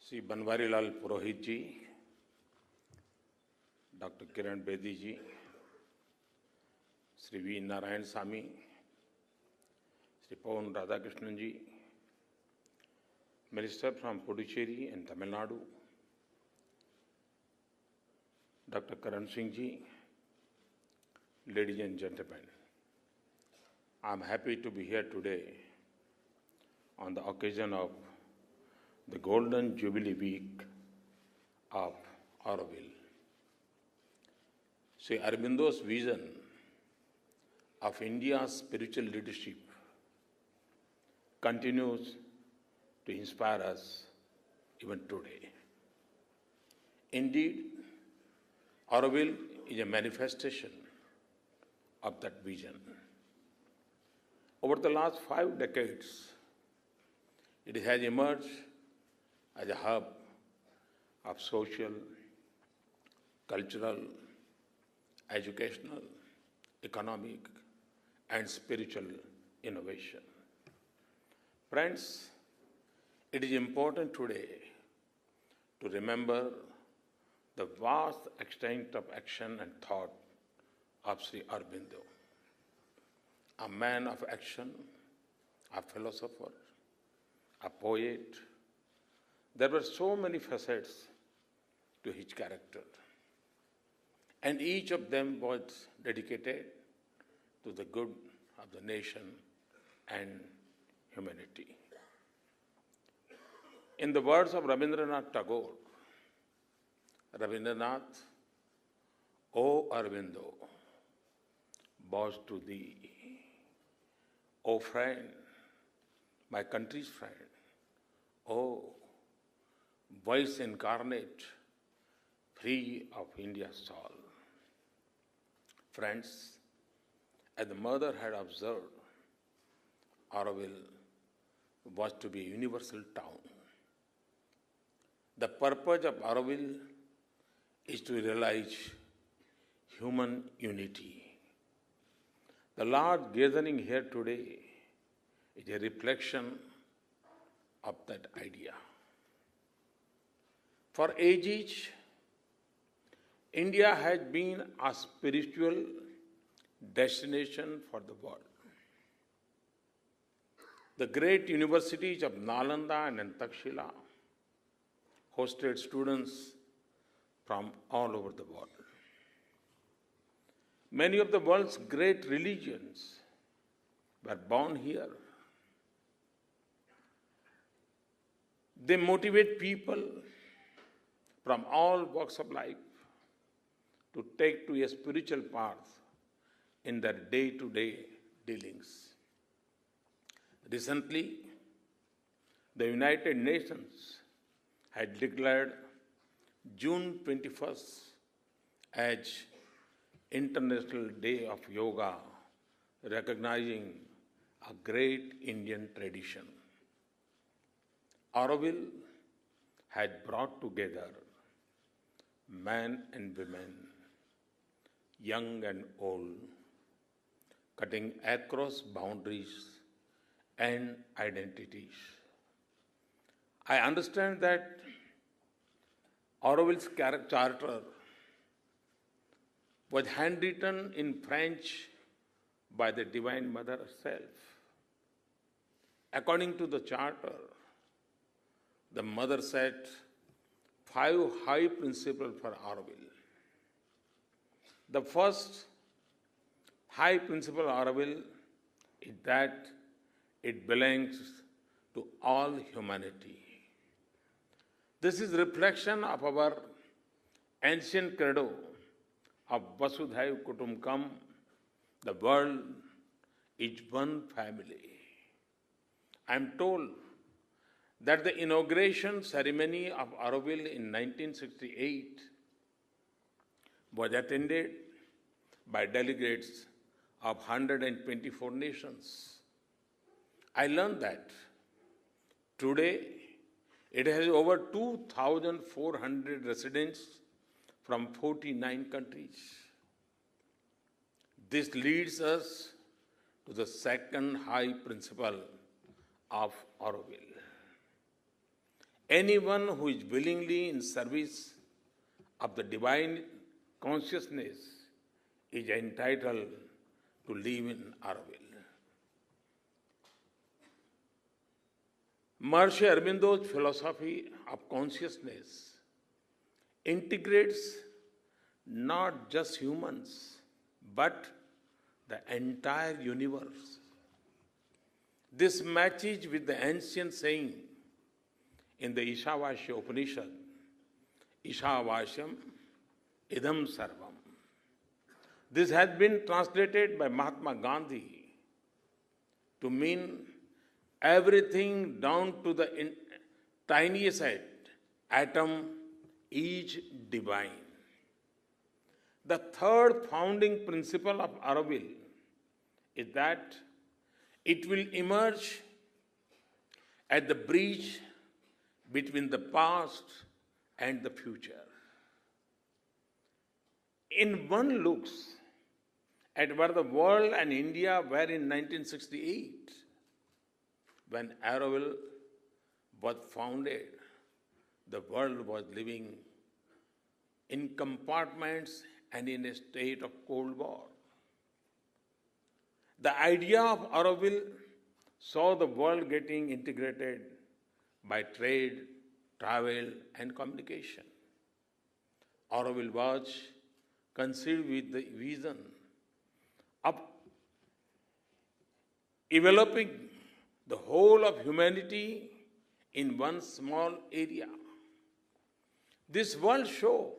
Shri Banwarilal Purohit ji, doctor Kiran Bedi ji, Shri V Narayan Swamy, Shri Pawan Radhakrishnan ji, Minister from Puducherry and Tamil Nadu, Dr. Karan Singh ji, ladies and gentlemen, I am happy to be here today on the occasion of the Golden Jubilee week of Auroville. Sri Aurobindo's vision of India's spiritual leadership continues to inspire us even today. Indeed, Auroville is a manifestation of that vision. Over the last 5 decades, it has emerged as a hub of social, cultural, educational, economic, and spiritual innovation. Friends, it is important today to remember the vast extent of action and thought of Sri Aurobindo, a man of action, a philosopher, a poet. There were so many facets to his character, and each of them was dedicated to the good of the nation and humanity. In the words of Rabindranath Tagore, Rabindranath, O Aurobindo, bows to thee, O friend, my country's friend, O voice incarnate, free of India's soul. Friends, as the mother had observed, Auroville was to be a universal town. The purpose of Auroville is to realize human unity. The large gathering here today is a reflection of that idea. For ages, India has been a spiritual destination for the world. The great universities of Nalanda and Takshila hosted students from all over the world. Many of the world's great religions were born here. They motivate people from all walks of life to take to a spiritual path in their day-to-day dealings. Recently, the United Nations had declared June 21st as International Day of Yoga, recognizing a great Indian tradition. Auroville had brought together men and women, young and old, cutting across boundaries and identities. I understand that Auroville's charter was handwritten in French by the Divine Mother herself. According to the charter, the Mother set 5 high principles for Auroville. The first high principle of Auroville is that it belongs to all humanity. This is reflection of our ancient credo of Vasudhaiva Kutumbakam, the world is one family. I am told that the inauguration ceremony of Auroville in 1968 was attended by delegates of 124 nations. I learned that today it has over 2,400 residents from 49 countries. This leads us to the second high principle of Auroville. Anyone who is willingly in service of the divine consciousness is entitled to live in Auroville. Maharishi Aurobindo's philosophy of consciousness integrates not just humans, but the entire universe. This matches with the ancient saying in the Ishavasya Upanishad, Ishavasyam idam sarvam. This has been translated by Mahatma Gandhi to mean everything down to the tiniest atom is divine. The third founding principle of Auroville is that it will emerge at the bridge between the past and the future. In one looks at where the world and India were in 1968, when Auroville was founded, the world was living in compartments and in a state of Cold War. The idea of Auroville saw the world getting integrated by trade, travel, and communication. Auroville was conceived with the vision of enveloping the whole of humanity in one small area. This world showed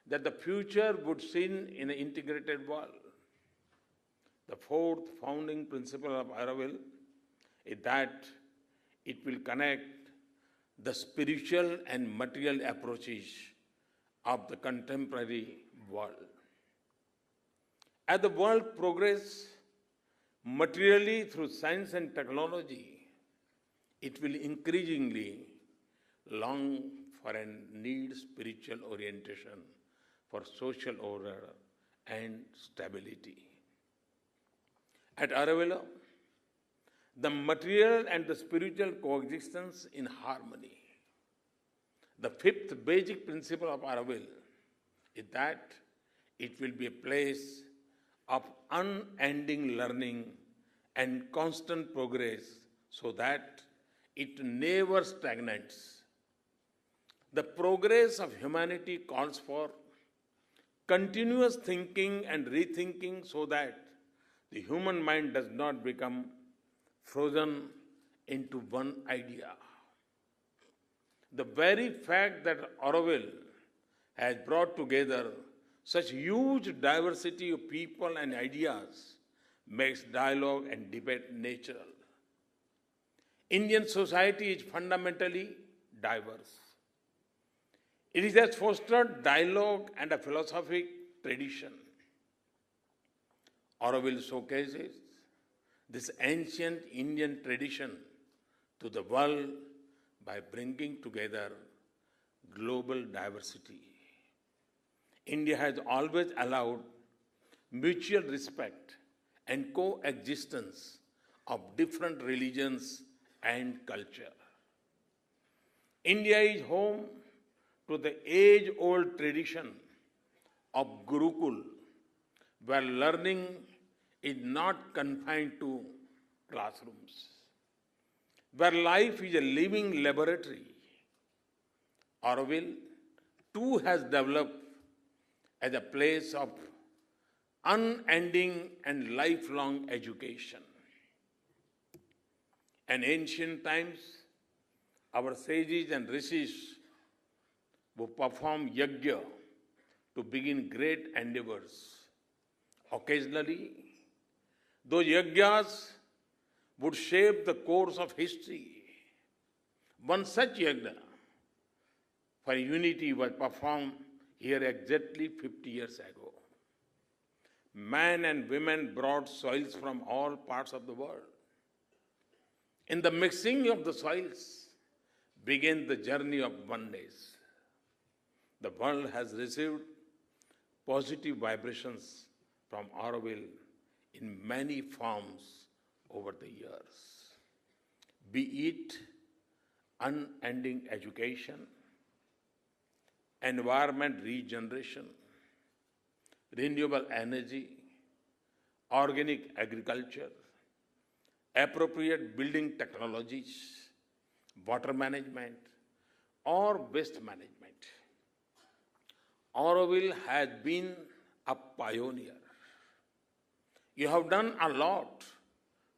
that the future would seen in an integrated world. The fourth founding principle of Auroville is that it will connect the spiritual and material approaches of the contemporary world. As the world progresses materially through science and technology, it will increasingly long for and need spiritual orientation for social order and stability. At Auroville, the material and the spiritual coexistence in harmony. The fifth basic principle of Auroville is that it will be a place of unending learning and constant progress so that it never stagnates. The progress of humanity calls for continuous thinking and rethinking so that the human mind does not become frozen into one idea. The very fact that Auroville has brought together such huge diversity of people and ideas makes dialogue and debate natural. Indian society is fundamentally diverse. It has fostered dialogue and a philosophic tradition. Auroville showcases this ancient Indian tradition to the world by bringing together global diversity. India has always allowed mutual respect and coexistence of different religions and culture. India is home to the age-old tradition of Gurukul, where learning is not confined to classrooms, where life is a living laboratory. Auroville too has developed as a place of unending and lifelong education. In ancient times, our sages and rishis would perform yajna to begin great endeavors. Occasionally, those yajnas would shape the course of history. One such yajna for unity was performed here exactly 50 years ago. Men and women brought soils from all parts of the world. In the mixing of the soils began the journey of oneness. The world has received positive vibrations from Auroville in many forms over the years. Be it unending education, environment regeneration, renewable energy, organic agriculture, appropriate building technologies, water management, or waste management. Auroville has been a pioneer. You have done a lot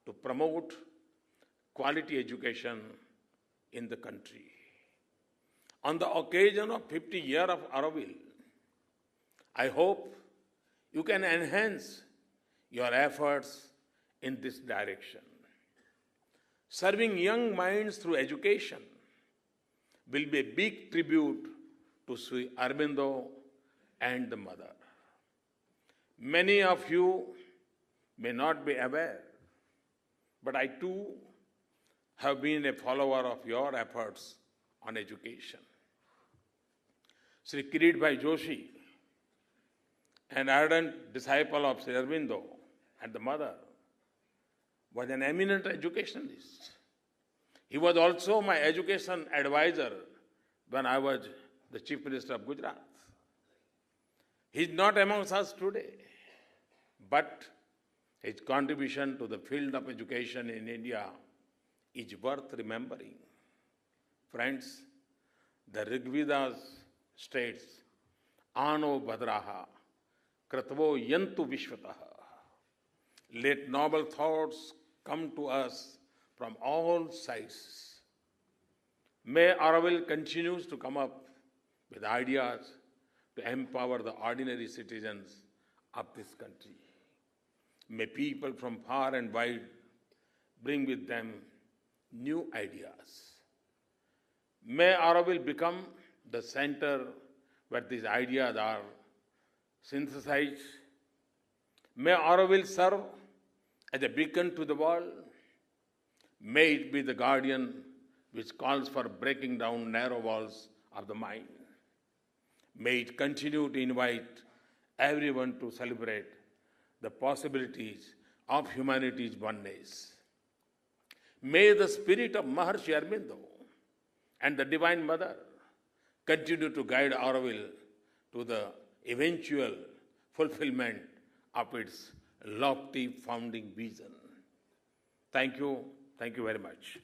to promote quality education in the country. On the occasion of 50 years of Auroville, I hope you can enhance your efforts in this direction. Serving young minds through education will be a big tribute to Sri Aurobindo and the mother. Many of you may not be aware, but I too have been a follower of your efforts on education. Sri Kiritbhai Joshi, an ardent disciple of Sri Aurobindo and the mother, was an eminent educationalist. He was also my education advisor when I was the Chief Minister of Gujarat. He is not amongst us today, but his contribution to the field of education in India is worth remembering. Friends, the Rigvedas states, Ano Bhadraha, Kratvo Yantu Vishwataha. Let noble thoughts come to us from all sides. May Auroville continues to come up with ideas to empower the ordinary citizens of this country. May people from far and wide bring with them new ideas. May Auroville become the center where these ideas are synthesized. May Auroville serve as a beacon to the world. May it be the guardian which calls for breaking down narrow walls of the mind. May it continue to invite everyone to celebrate the possibilities of humanity's oneness. May the spirit of Maharshi Aurobindo and the Divine Mother continue to guide Auroville to the eventual fulfillment of its lofty founding vision. Thank you very much.